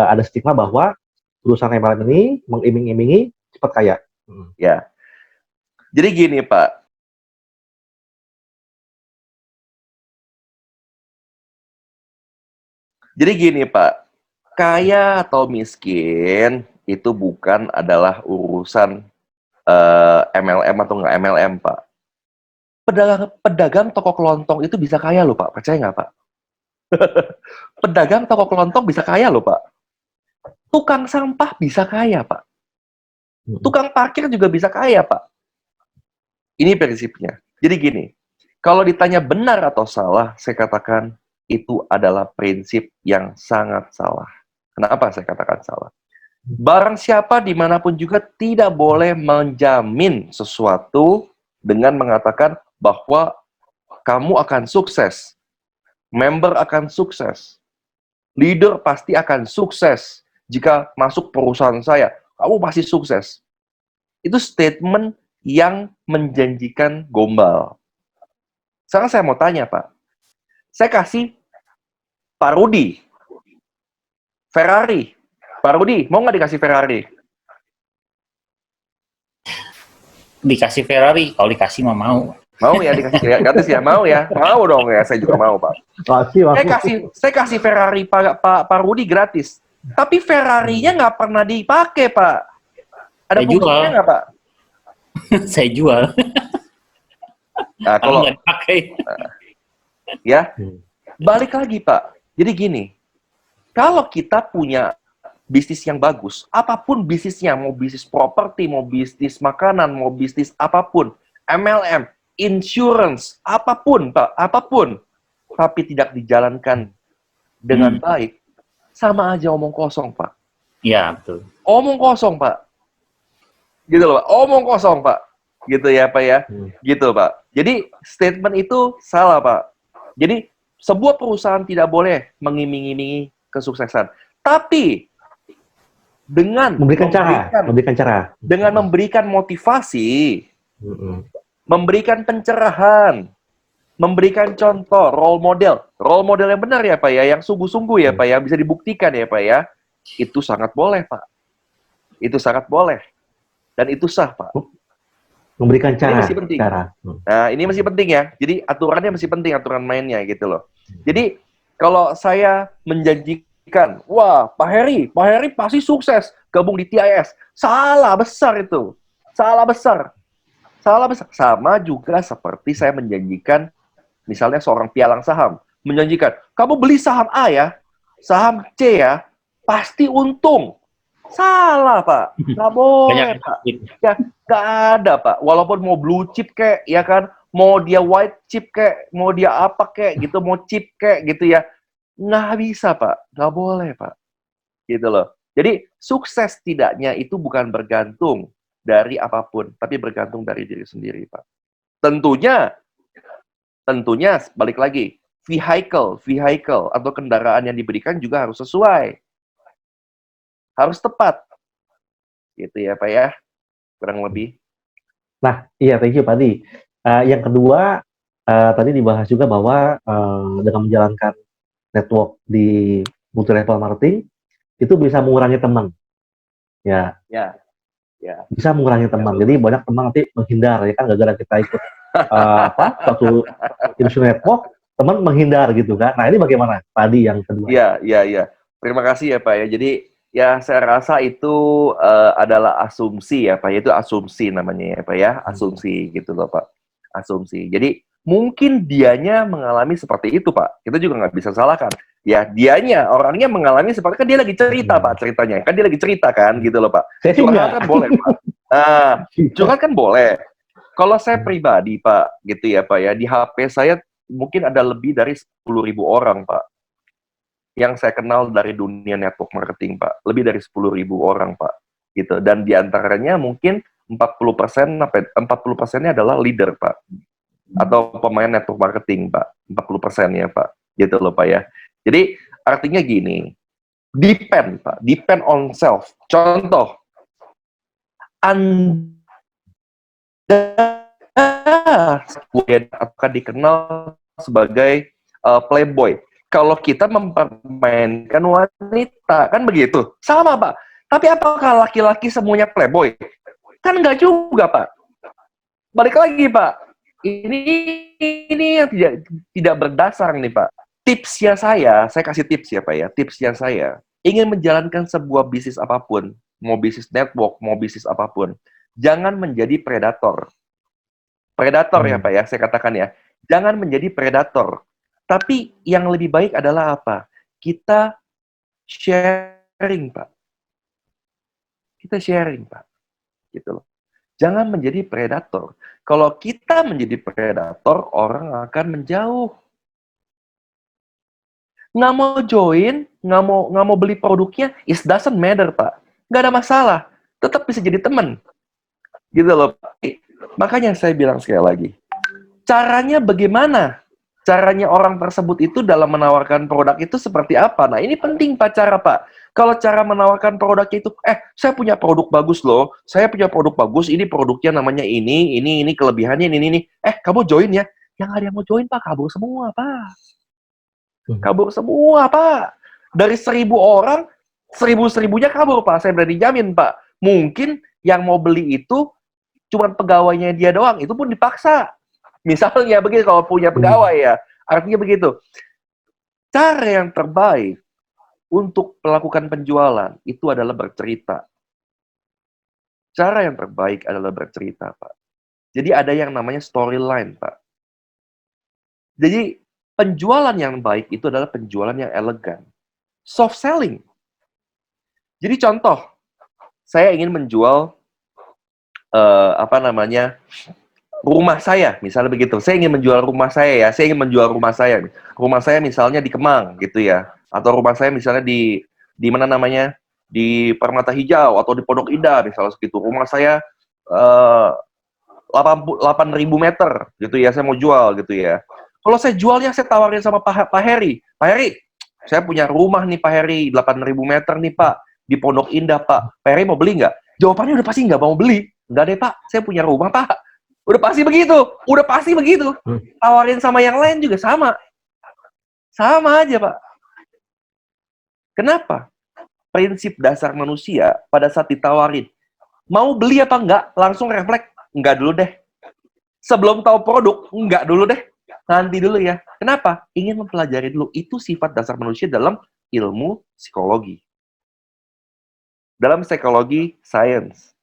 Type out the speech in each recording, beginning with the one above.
ada stigma bahwa perusahaan MLM ini mengiming-imingi cepat kaya. Ya. Jadi gini, Pak. Jadi gini, Pak. Kaya atau miskin itu bukan adalah urusan MLM atau nggak MLM, Pak. Pedagang toko kelontong itu bisa kaya loh, Pak. Percaya nggak, Pak? Pedagang toko kelontong bisa kaya loh, Pak. Tukang sampah bisa kaya, Pak. Tukang parkir juga bisa kaya, Pak. Ini prinsipnya. Jadi gini, kalau ditanya benar atau salah, saya katakan itu adalah prinsip yang sangat salah. Kenapa saya katakan salah? Barang siapa dimanapun juga tidak boleh menjamin sesuatu dengan mengatakan bahwa kamu akan sukses, member akan sukses, leader pasti akan sukses jika masuk perusahaan saya. Kamu pasti sukses. Itu statement yang menjanjikan gombal. Sekarang saya mau tanya, Pak. Saya kasih Pak Rudi Ferrari. Pak Rudi, mau nggak dikasih Ferrari? Dikasih Ferrari, kalau dikasih mah mau. Mau ya dikasih ya, gratis ya, mau ya, mau dong ya, saya juga mau, Pak. Saya kasih Ferrari Pak Rudi gratis, tapi Ferrarinya nggak pernah dipakai, Pak. Ada fungsinya nggak, Pak? Saya jual. Nah, kalau nggak dipakai. Ya, balik lagi, Pak. Jadi gini, kalau kita punya bisnis yang bagus, apapun bisnisnya, mau bisnis properti, mau bisnis makanan, mau bisnis apapun, MLM, insurance, apapun, Pak, apapun, tapi tidak dijalankan dengan baik, sama aja omong kosong, Pak. Iya, betul. Omong kosong, Pak. Gitu loh, Pak. Omong kosong, Pak. Gitu ya, Pak ya. Gitu, Pak. Jadi, statement itu salah, Pak. Jadi, sebuah perusahaan tidak boleh mengiming-imingi kesuksesan. Tapi, dengan memberikan cara. Dengan memberikan motivasi, memberikan pencerahan, memberikan contoh, role model yang benar ya Pak ya, yang sungguh-sungguh ya Pak ya, bisa dibuktikan ya Pak ya, itu sangat boleh Pak, itu sangat boleh, dan itu sah Pak. Memberikan cara. Ini masih penting. Nah ini masih penting ya, jadi aturannya masih penting, aturan mainnya gitu loh. Jadi kalau saya menjanjikan, wah Pak Heri pasti sukses gabung di TIS, salah besar itu, salah besar. Sama juga seperti saya menjanjikan, misalnya seorang pialang saham, menjanjikan, kamu beli saham A ya, saham C ya, pasti untung. Salah, Pak. Nggak boleh, Pak. Ya, nggak ada, Pak. Walaupun mau blue chip kek, ya kan, mau dia white chip kek, mau dia apa kek, gitu, mau chip kek, gitu ya. Nggak bisa, Pak. Nggak boleh, Pak. Gitu loh. Jadi, sukses tidaknya itu bukan bergantung dari apapun, tapi bergantung dari diri sendiri, Pak. Tentunya balik lagi, vehicle atau kendaraan yang diberikan juga harus sesuai, harus tepat, gitu ya Pak ya, kurang lebih. Nah, iya, thank you Pak Adi. Yang kedua, tadi dibahas juga bahwa dengan menjalankan network di multi level marketing itu bisa mengurangi teman, ya. Bisa mengurangi teman. Jadi banyak teman nanti menghindar, ya kan, gara-gara kita ikut suatu industri network, teman menghindar gitu kan. Nah ini bagaimana tadi yang kedua? Iya. Terima kasih ya Pak ya. Jadi ya saya rasa itu adalah asumsi ya Pak. Itu asumsi namanya ya Pak ya. Asumsi gitu loh Pak. Asumsi. Jadi mungkin dianya mengalami seperti itu Pak. Kita juga nggak bisa salahkan. Ya dianya, orangnya mengalami seperti, kan dia lagi cerita Pak ceritanya. Kan dia lagi cerita kan gitu loh Pak. Curhat kan boleh Pak. Nah, curhat kan boleh. Kalau saya pribadi Pak, gitu ya Pak ya, di HP saya mungkin ada lebih dari 10.000 orang Pak yang saya kenal dari dunia network marketing Pak. Lebih dari 10.000 orang Pak. Gitu. Dan diantaranya mungkin 40% sampai 40%-nya adalah leader Pak. Atau pemain network marketing Pak. 40% ya Pak. Gitu loh Pak ya. Jadi artinya gini, depend Pak, depend on self. Contoh, Anda akan dikenal sebagai playboy. kalau kita mempermainkan wanita, kan begitu? Sama, Pak. Tapi apakah laki-laki semuanya playboy? Kan enggak juga, Pak. Balik lagi, Pak. Ini yang tidak berdasar nih, Pak. Tipsnya saya kasih tips ya, Pak ya. Tipsnya saya, ingin menjalankan sebuah bisnis apapun, mau bisnis network, mau bisnis apapun, jangan menjadi predator. Predator ya, Pak ya, saya katakan ya. Jangan menjadi predator. Tapi yang lebih baik adalah apa? Kita sharing, Pak. Kita sharing, Pak. Gitu loh. Jangan menjadi predator. Kalau kita menjadi predator, orang akan menjauh. Nggak mau join, nggak mau beli produknya, it doesn't matter, Pak. Nggak ada masalah. Tetap bisa jadi teman. Gitu loh, Pak. Makanya saya bilang sekali lagi, caranya bagaimana? Caranya orang tersebut itu dalam menawarkan produk itu seperti apa? Nah, ini penting, Pak, cara, Pak. Kalau cara menawarkan produk itu, saya punya produk bagus loh, saya punya produk bagus, ini produknya namanya ini kelebihannya, ini. Kamu join ya? Yang ada yang mau join, Pak, kabur semua, Pak. Kabur semua, Pak. Dari 1.000 orang, 1.000-1.000-nya kabur, Pak. Saya berani jamin, Pak. Mungkin yang mau beli itu cuman pegawainya dia doang, itu pun dipaksa. Misalnya begitu, kalau punya pegawai ya. Artinya begitu. Cara yang terbaik untuk melakukan penjualan itu adalah bercerita. Cara yang terbaik adalah bercerita, Pak. Jadi ada yang namanya storyline, Pak. Jadi penjualan yang baik itu adalah penjualan yang elegan. Soft selling. Jadi contoh, saya ingin menjual rumah saya, misalnya begitu. Saya ingin menjual rumah saya ya. Saya ingin menjual rumah saya. Rumah saya misalnya di Kemang gitu ya. Atau rumah saya misalnya di mana namanya? Di Permata Hijau atau di Pondok Indah misalnya segitu. Rumah saya 8.000 meter gitu ya. Saya mau jual gitu ya. Kalau saya jualnya saya tawarin sama Pak Heri. Pak Heri, saya punya rumah nih Pak Heri, 8.000 meter nih Pak, di Pondok Indah Pak. Pak Heri mau beli nggak? Jawabannya udah pasti nggak mau beli. Nggak deh Pak, saya punya rumah Pak. Udah pasti begitu. Tawarin sama yang lain juga sama. Sama aja, Pak. Kenapa? Prinsip dasar manusia pada saat ditawarin, mau beli apa enggak, langsung refleks, enggak dulu deh. Sebelum tahu produk, enggak dulu deh. Nanti dulu ya. Kenapa? Ingin mempelajari dulu. Itu sifat dasar manusia dalam ilmu psikologi. Dalam psikologi science.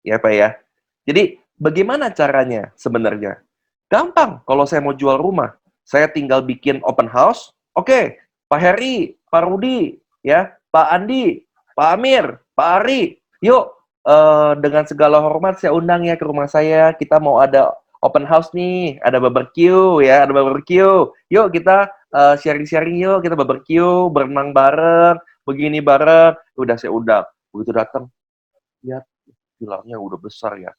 Ya, Pak ya. Jadi, bagaimana caranya sebenarnya? Gampang. Kalau saya mau jual rumah, saya tinggal bikin open house. Oke, Pak Heri, Pak Rudi, ya, Pak Andi, Pak Amir, Pak Ari, yuk, dengan segala hormat saya undang ya ke rumah saya. Kita mau ada open house nih, ada barbecue, ya, ada barbecue. Yuk kita sharing-sharing yuk, kita barbecue, berenang bareng, begini bareng. Udah saya undang. Begitu datang, lihat bilangnya udah besar ya.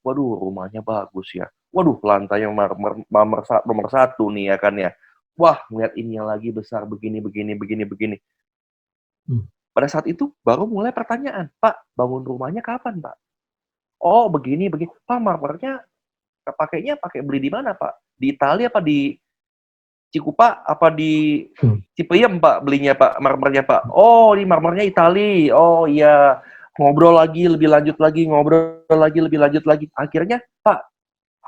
Waduh, rumahnya bagus ya. Waduh, lantainya nomor satu nih ya kan ya. Wah, ngeliat ini yang lagi besar begini. Pada saat itu baru mulai pertanyaan, Pak, bangun rumahnya kapan, Pak? Oh, begini. Pak, marmernya pakainya beli di mana, Pak? Di Italia apa di Cikupa apa di Cipayung, Pak, belinya, Pak, marmernya, Pak? Oh, ini marmernya Itali. Oh, iya. Ngobrol lagi, lebih lanjut lagi. Akhirnya, Pak,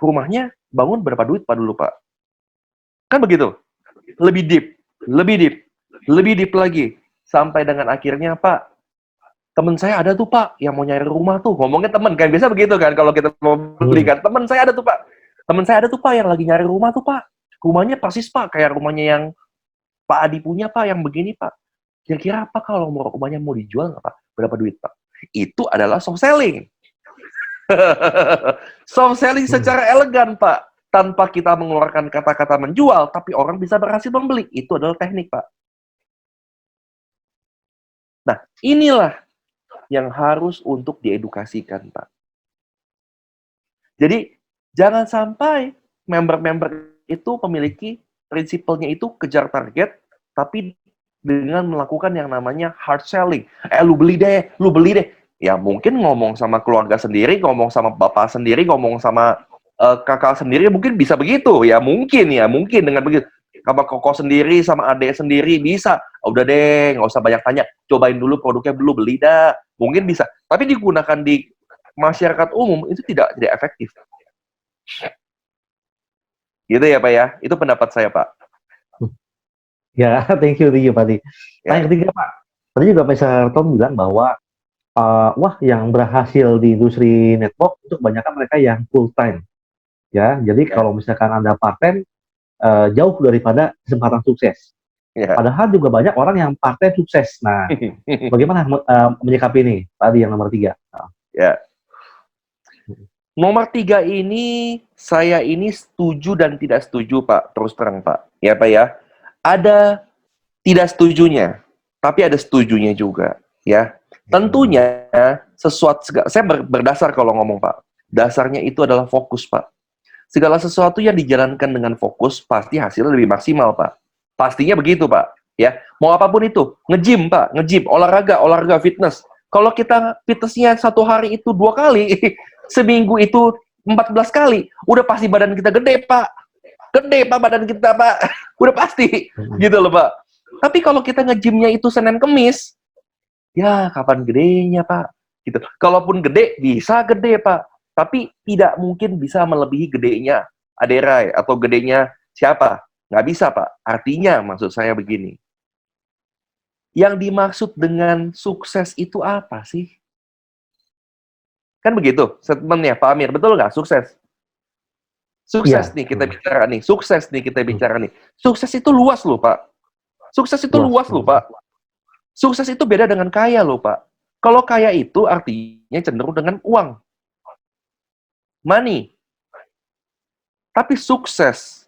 rumahnya bangun berapa duit, Pak, dulu, Pak? Kan begitu? Lebih deep lagi. Sampai dengan akhirnya, Pak, temen saya ada tuh, Pak, yang mau nyari rumah tuh. Ngomongnya temen, kan? Biasa begitu, kan? Kalau kita mau beli, kan? Temen saya ada tuh, Pak. Yang lagi nyari rumah tuh, Pak. Rumahnya persis, Pak. Kayak rumahnya yang Pak Adi punya, Pak. Yang begini, Pak. Kira-kira apa kalau rumahnya mau dijual nggak, Pak? Berapa duit, Pak? Itu adalah soft selling. Soft selling secara elegan, Pak. Tanpa kita mengeluarkan kata-kata menjual, tapi orang bisa berhasil membeli. Itu adalah teknik, Pak. Nah, inilah yang harus untuk diedukasikan, Pak. Jadi, jangan sampai member-member itu memiliki prinsipalnya itu kejar target, tapi dengan melakukan yang namanya hard selling. Lu beli deh. Ya, mungkin ngomong sama keluarga sendiri, ngomong sama bapak sendiri, ngomong sama kakak sendiri, mungkin bisa begitu. Ya, mungkin dengan begitu. sama koko sendiri, sama adek sendiri bisa. Udah deh, nggak usah banyak tanya. Cobain dulu produknya dulu, beli dah. Mungkin bisa. Tapi digunakan di masyarakat umum itu tidak efektif. Gitu ya Pak ya. Itu pendapat saya Pak. Ya, thank you Pak Adi. Ya. Yang ketiga Pak, tadi juga Pak Tom bilang bahwa wah yang berhasil di industri network itu kebanyakan mereka yang full time. Ya, jadi Ya. kalau misalkan Anda part-time, jauh daripada kesempatan sukses. Ya. Padahal juga banyak orang yang part-time sukses. Nah, bagaimana menyikapi ini? Tadi yang nomor 3. Ya. Nomor 3 ini, saya ini setuju dan tidak setuju Pak. Terus terang Pak. Ya Pak ya. Ada tidak setujunya, tapi ada setujunya juga. Ya. Tentunya sesuatu, saya berdasar kalau ngomong Pak. Dasarnya itu adalah fokus Pak. Segala sesuatu yang dijalankan dengan fokus pasti hasilnya lebih maksimal Pak. Pastinya begitu Pak. Ya, mau apapun itu, nge-gym Pak, nge-gym, olahraga fitness. Kalau kita fitnessnya 1 hari itu 2 kali, seminggu itu 14 kali, udah pasti badan kita gede Pak. Gede Pak badan kita Pak. Udah pasti. Gitu loh Pak. Tapi kalau kita nge-gymnya itu Senin Kemis, ya kapan gedenya Pak? Gitu. Kalaupun gede, bisa gede Pak. Tapi tidak mungkin bisa melebihi gedenya Aderai atau gedenya siapa. Nggak bisa Pak. Artinya maksud saya begini. Yang dimaksud dengan sukses itu apa sih? Kan begitu statementnya Pak Amir. Betul nggak? Sukses. Sukses nih kita bicara nih. Sukses nih kita bicara nih. Sukses itu luas loh Pak. Sukses itu luas loh Pak. Sukses itu beda dengan kaya loh Pak. Kalau kaya itu artinya cenderung dengan uang. Money. Tapi sukses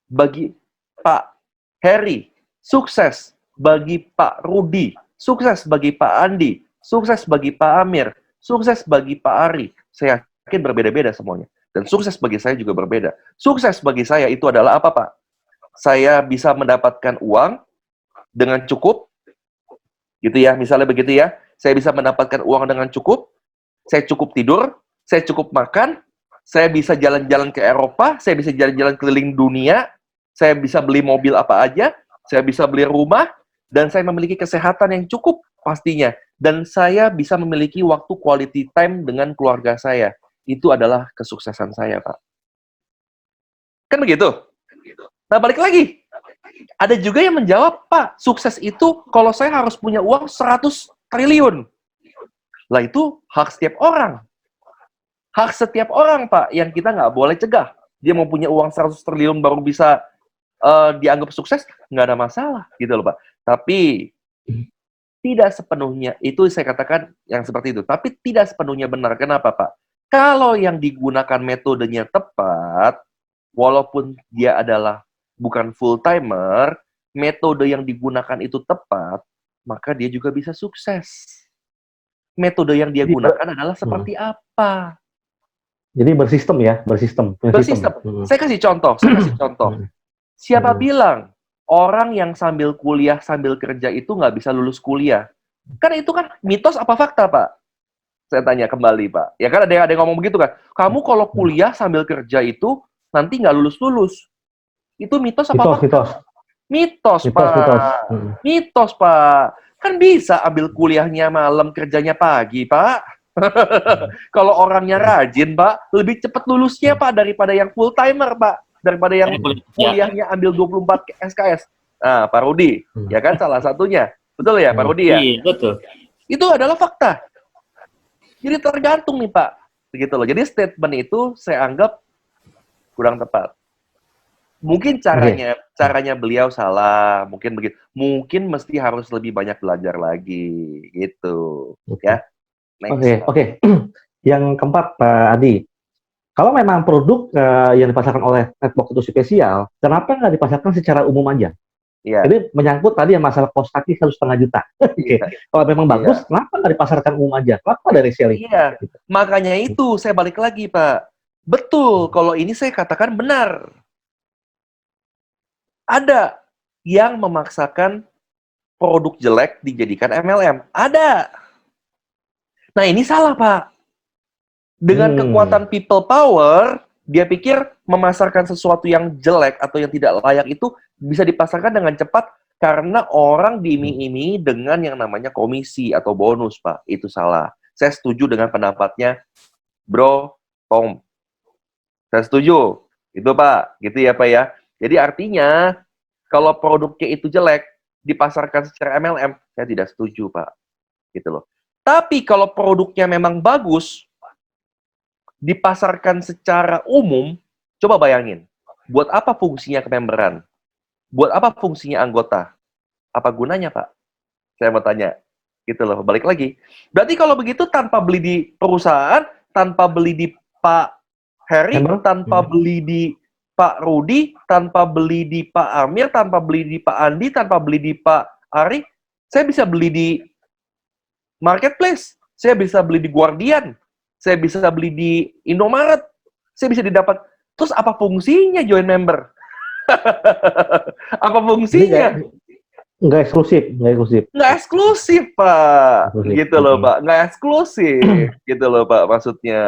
bagi Pak Heri, sukses bagi Pak Rudi, sukses bagi Pak Andi, sukses bagi Pak Amir, sukses bagi Pak Ari. Saya yakin berbeda-beda semuanya. Dan sukses bagi saya juga berbeda. Sukses bagi saya itu adalah apa Pak? Saya bisa mendapatkan uang dengan cukup, gitu ya, misalnya begitu ya. Saya bisa mendapatkan uang dengan cukup, saya cukup tidur, saya cukup makan, saya bisa jalan-jalan ke Eropa, saya bisa jalan-jalan keliling dunia, saya bisa beli mobil apa aja, saya bisa beli rumah, dan saya memiliki kesehatan yang cukup pastinya. Dan saya bisa memiliki waktu quality time dengan keluarga saya. Itu adalah kesuksesan saya, Pak. Kan begitu? Nah, balik lagi. Ada juga yang menjawab, Pak, sukses itu kalau saya harus punya uang 100 triliun. Lah itu hak setiap orang. Hak setiap orang, Pak, yang kita nggak boleh cegah. Dia mau punya uang 100 triliun baru bisa dianggap sukses, nggak ada masalah, gitu loh, Pak. Tapi tidak sepenuhnya, itu saya katakan yang seperti itu. Tapi tidak sepenuhnya benar. Kenapa, Pak? Kalau yang digunakan metodenya tepat, walaupun dia adalah bukan full-timer, metode yang digunakan itu tepat, maka dia juga bisa sukses. Metode yang dia gunakan adalah seperti apa? Jadi bersistem ya, bersistem. Saya kasih contoh. Siapa bilang orang yang sambil kuliah, sambil kerja itu nggak bisa lulus kuliah? Kan itu kan mitos apa fakta, Pak? Saya tanya kembali, Pak. Ya kan ada yang ngomong begitu kan? Kamu kalau kuliah sambil kerja itu nanti nggak lulus-lulus. Itu mitos apa fakta? Mitos, Pak. Mitos, Pak. Kan bisa ambil kuliahnya malam, kerjanya pagi, Pak. Kalau orangnya rajin, Pak, lebih cepat lulusnya, Pak, daripada yang full-timer, Pak. Daripada yang kuliahnya ambil 24 SKS. Nah, Pak Rudi, ya kan salah satunya. Betul ya, Pak Rudi ya? Iya, betul. Itu adalah fakta. Jadi tergantung nih, Pak. Begitu loh. Jadi statement itu saya anggap kurang tepat. Mungkin caranya beliau salah, mungkin begitu. Mungkin mesti harus lebih banyak belajar lagi, gitu. Ya. Oke. Yang keempat, Pak Adi. Kalau memang produk yang dipasarkan oleh network itu spesial, kenapa nggak dipasarkan secara umum aja? Iya. Jadi menyangkut tadi yang masalah kos kaki 1,5 juta. Kalau memang bagus, kenapa nggak dipasarkan umum aja? Kenapa dari reselling? Iya, makanya itu saya balik lagi, Pak. Betul, kalau ini saya katakan benar. Ada yang memaksakan produk jelek dijadikan MLM. Ada. Nah, ini salah, Pak. Dengan kekuatan people power, dia pikir memasarkan sesuatu yang jelek atau yang tidak layak itu bisa dipasarkan dengan cepat karena orang diiming-imingi dengan yang namanya komisi atau bonus, Pak. Itu salah. Saya setuju dengan pendapatnya Bro Tom. Saya setuju. Itu, Pak. Gitu ya, Pak ya. Jadi artinya, kalau produknya itu jelek, dipasarkan secara MLM, saya tidak setuju, Pak. Gitu loh. Tapi kalau produknya memang bagus, dipasarkan secara umum, coba bayangin. Buat apa fungsinya kememberan? Buat apa fungsinya anggota? Apa gunanya, Pak? Saya mau tanya. Gitu loh, balik lagi. Berarti kalau begitu tanpa beli di perusahaan, tanpa beli di Pak Heri, tanpa beli di Pak Rudi, tanpa beli di Pak Amir, tanpa beli di Pak Andi, tanpa beli di Pak Ari, saya bisa beli di Marketplace, saya bisa beli di Guardian, saya bisa beli di Indomaret, saya bisa didapat. Terus apa fungsinya join member? Apa fungsinya? Nggak eksklusif, nggak eksklusif. Nggak eksklusif, Pak. Eksklusif. Gitu loh, Pak. Nggak eksklusif. Gitu loh, Pak, maksudnya.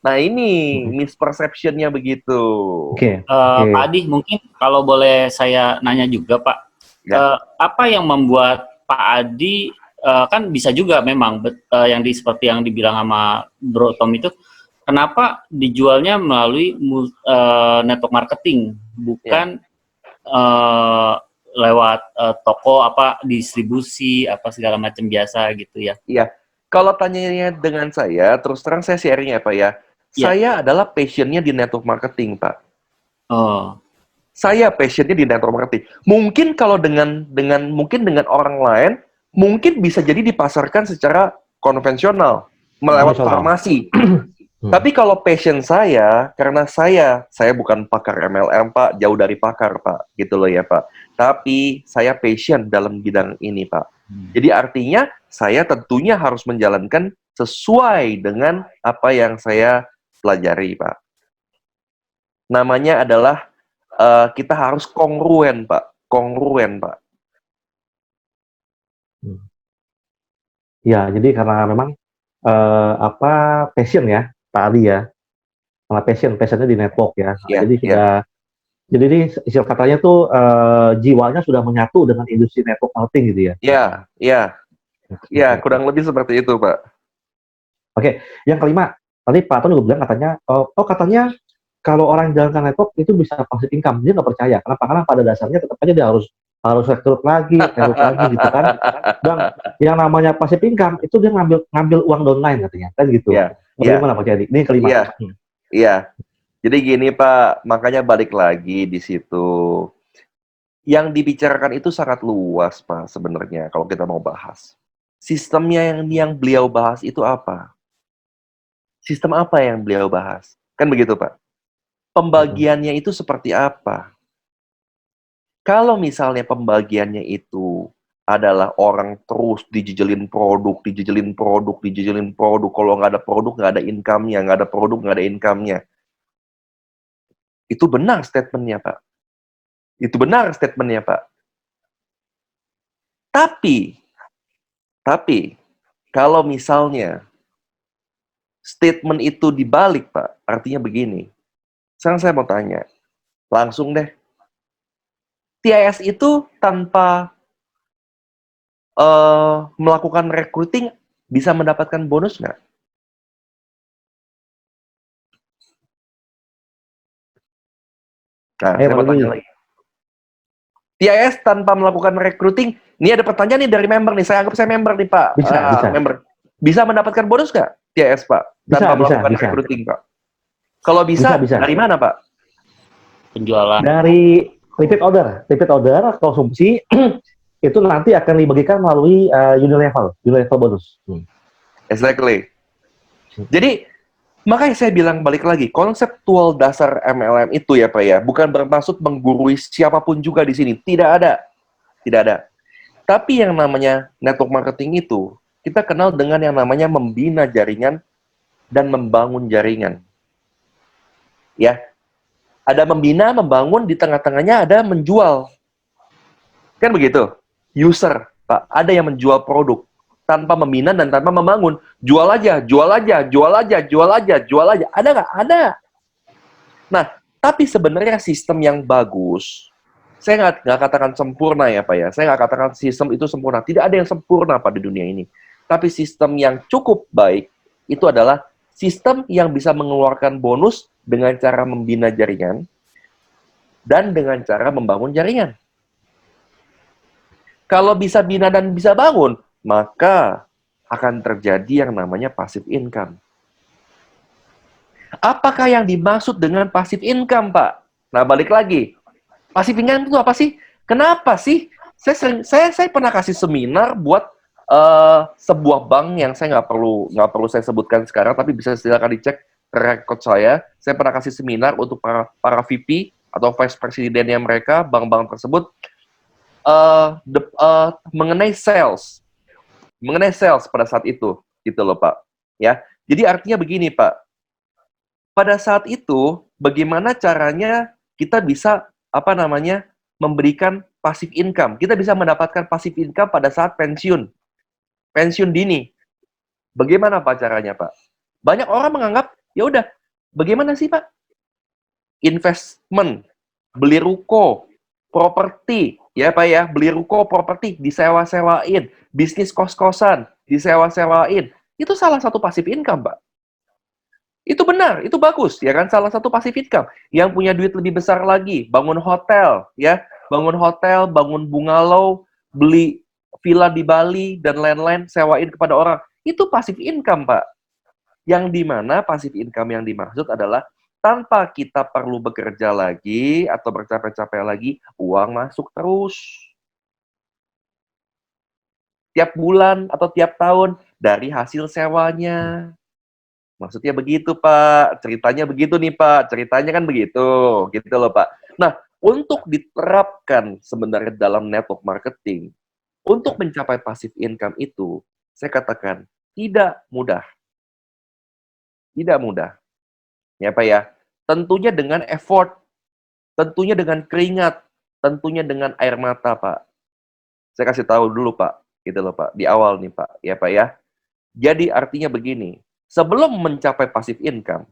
Nah, ini misperception-nya begitu. Oke. Pak Adi, mungkin kalau boleh saya nanya juga, Pak. Ya. Apa yang membuat Pak Adi, kan bisa juga memang, seperti yang dibilang sama Bro Tom itu, kenapa dijualnya melalui network marketing, bukan lewat toko distribusi segala macam biasa gitu ya. Iya. Kalau tanyanya dengan saya, terus terang saya sharing ya, Pak ya. Iya. Saya adalah passion-nya di network marketing, Pak. Oh. Saya passion-nya di network marketing. Mungkin kalau dengan orang lain, mungkin bisa jadi dipasarkan secara konvensional, melewat farmasi. Tapi kalau passion saya, karena saya bukan pakar MLM, Pak, jauh dari pakar, Pak, gitu loh ya, Pak. Tapi saya passion dalam bidang ini, Pak. Jadi artinya saya tentunya harus menjalankan sesuai dengan apa yang saya pelajari, Pak. Namanya adalah kita harus kongruen, Pak. Kongruen, Pak. Ya, jadi karena memang passion ya, Pak Ali ya, karena passionnya di network ya. Jadi jadi ini istilah katanya tuh jiwanya sudah menyatu dengan industri network marketing gitu ya. Iya, kurang lebih seperti itu, Pak. Oke, yang kelima, tadi Pak Ton juga bilang katanya, katanya kalau orang yang jalankan network itu bisa passive income. Dia nggak percaya. Kenapa? Karena pada dasarnya tetap aja dia harus rekrut lagi gitu kan. Dan yang namanya passive income itu dia ngambil uang downline katanya, kan gitu. Bagaimana Pak Jadi? Ini kelima. Iya. Jadi gini, Pak, makanya balik lagi di situ. Yang dibicarakan itu sangat luas, Pak, sebenarnya kalau kita mau bahas. Sistemnya yang beliau bahas itu apa? Sistem apa yang beliau bahas? Kan begitu, Pak. Pembagiannya itu seperti apa? Kalau misalnya pembagiannya itu adalah orang terus dijejelin produk. Kalau nggak ada produk, nggak ada income-nya. Nggak ada produk, nggak ada income-nya. Itu benar statement-nya, Pak. Itu benar statement-nya, Pak. Tapi, kalau misalnya statement itu dibalik, Pak, artinya begini. Sekarang saya mau tanya, langsung deh. TIS itu tanpa melakukan recruiting bisa mendapatkan bonus nggak? Nah, saya mau tanya lagi. TIS tanpa melakukan recruiting, ini ada pertanyaan nih dari member nih. Saya anggap saya member nih, Pak. Bisa. Member. Bisa mendapatkan bonus nggak TIS, Pak? Tanpa melakukan recruiting, Pak. Kalau bisa, dari mana, Pak? Penjualan. Dari repeat order konsumsi itu nanti akan dibagikan melalui unilevel bonus. Exactly. Jadi makanya saya bilang balik lagi, konseptual dasar MLM itu ya Pak ya, bukan bermaksud menggurui siapapun juga di sini, tidak ada. Tapi yang namanya network marketing itu kita kenal dengan yang namanya membina jaringan dan membangun jaringan. Ya. Ada membina, membangun, di tengah-tengahnya ada menjual. Kan begitu? User, Pak. Ada yang menjual produk. Tanpa membina dan tanpa membangun. Jual aja. Ada nggak? Ada. Nah, tapi sebenarnya sistem yang bagus, saya nggak katakan sempurna ya Pak ya, saya nggak katakan sistem itu sempurna. Tidak ada yang sempurna pada dunia ini. Tapi sistem yang cukup baik itu adalah sistem yang bisa mengeluarkan bonus dengan cara membina jaringan dan dengan cara membangun jaringan. Kalau bisa bina dan bisa bangun, maka akan terjadi yang namanya passive income. Apakah yang dimaksud dengan passive income, Pak? Nah, balik lagi. Passive income itu apa sih? Kenapa sih? Saya pernah kasih seminar buat sebuah bank yang saya nggak perlu saya sebutkan sekarang, tapi bisa silakan dicek rekod saya. Saya pernah kasih seminar untuk para VP atau vice presidennya mereka, bank-bank tersebut, mengenai sales pada saat itu, gitu loh Pak. Ya, jadi artinya begini Pak. Pada saat itu, bagaimana caranya kita bisa memberikan passive income? Kita bisa mendapatkan passive income pada saat pensiun dini. Bagaimana Pak caranya Pak? Banyak orang menganggap ya udah, bagaimana sih Pak? Investment, beli ruko, properti, ya Pak ya, beli ruko, properti, disewa-sewain, bisnis kos-kosan, disewa-sewain. Itu salah satu passive income, Pak. Itu benar, itu bagus, ya kan? Salah satu passive income. Yang punya duit lebih besar lagi, bangun hotel, ya. Bangun hotel, bangun bungalow, beli villa di Bali, dan lain-lain, sewain kepada orang. Itu passive income, Pak. Yang dimana passive income yang dimaksud adalah tanpa kita perlu bekerja lagi atau bercapek-capek lagi, uang masuk terus. Tiap bulan atau tiap tahun dari hasil sewanya. Maksudnya begitu, Pak. Ceritanya begitu nih, Pak. Ceritanya kan begitu. Gitu loh, Pak. Nah, untuk diterapkan sebenarnya dalam network marketing, untuk mencapai passive income itu, saya katakan, tidak mudah. Tidak mudah. Ya, Pak ya. Tentunya dengan effort, tentunya dengan keringat, tentunya dengan air mata, Pak. Saya kasih tahu dulu, Pak. Gitu loh, Pak. Di awal nih, Pak. Ya, Pak ya. Jadi artinya begini, sebelum mencapai passive income,